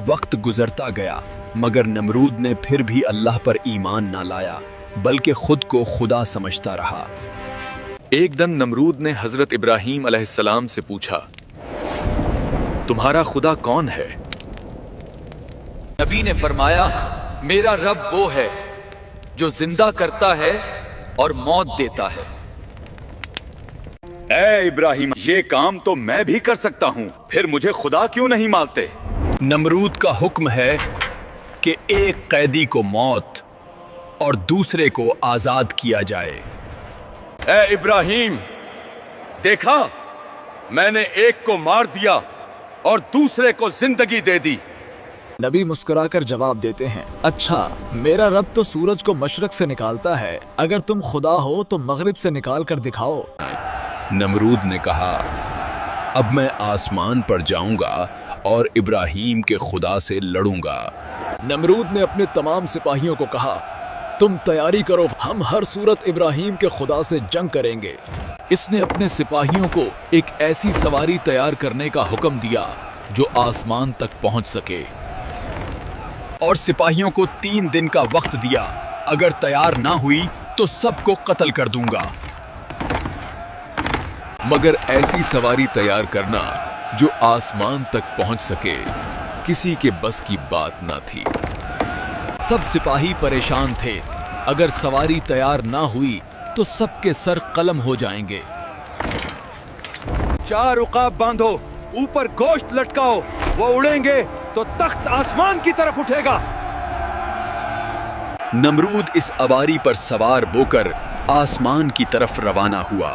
وقت گزرتا گیا مگر نمرود نے پھر بھی اللہ پر ایمان نہ لایا بلکہ خود کو خدا سمجھتا رہا۔ ایک دن نمرود نے حضرت ابراہیم علیہ السلام سے پوچھا، تمہارا خدا کون ہے؟ نبی نے فرمایا، میرا رب وہ ہے جو زندہ کرتا ہے اور موت دیتا ہے۔ اے ابراہیم، یہ کام تو میں بھی کر سکتا ہوں، پھر مجھے خدا کیوں نہیں مانتے؟ نمرود کا حکم ہے کہ ایک قیدی کو موت اور دوسرے کو آزاد کیا جائے۔ اے ابراہیم، دیکھا، میں نے ایک کو مار دیا اور دوسرے کو زندگی دے دی۔ نبی مسکرا کر جواب دیتے ہیں، اچھا، میرا رب تو سورج کو مشرق سے نکالتا ہے، اگر تم خدا ہو تو مغرب سے نکال کر دکھاؤ۔ نمرود نے کہا، اب میں آسمان پر جاؤں گا اور ابراہیم کے خدا سے لڑوں گا۔ نمرود نے اپنے تمام سپاہیوں کو کہا، تم تیاری کرو، ہم ہر صورت ابراہیم کے خدا سے جنگ کریں گے۔ اس نے اپنے سپاہیوں کو ایک ایسی سواری تیار کرنے کا حکم دیا جو آسمان تک پہنچ سکے، اور سپاہیوں کو 3 دن کا وقت دیا، اگر تیار نہ ہوئی تو سب کو قتل کر دوں گا۔ مگر ایسی سواری تیار کرنا جو آسمان تک پہنچ سکے کسی کے بس کی بات نہ تھی۔ سب سپاہی پریشان تھے، اگر سواری تیار نہ ہوئی تو سب کے سر قلم ہو جائیں گے۔ 4 عقاب باندھو، اوپر گوشت لٹکاؤ، وہ اڑیں گے تو تخت آسمان کی طرف اٹھے گا۔ نمرود اس سواری پر سوار ہو کر آسمان کی طرف روانہ ہوا۔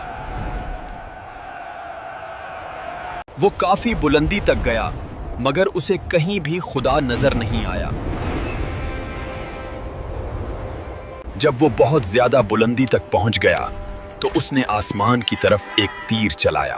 وہ کافی بلندی تک گیا مگر اسے کہیں بھی خدا نظر نہیں آیا۔ جب وہ بہت زیادہ بلندی تک پہنچ گیا تو اس نے آسمان کی طرف ایک تیر چلایا۔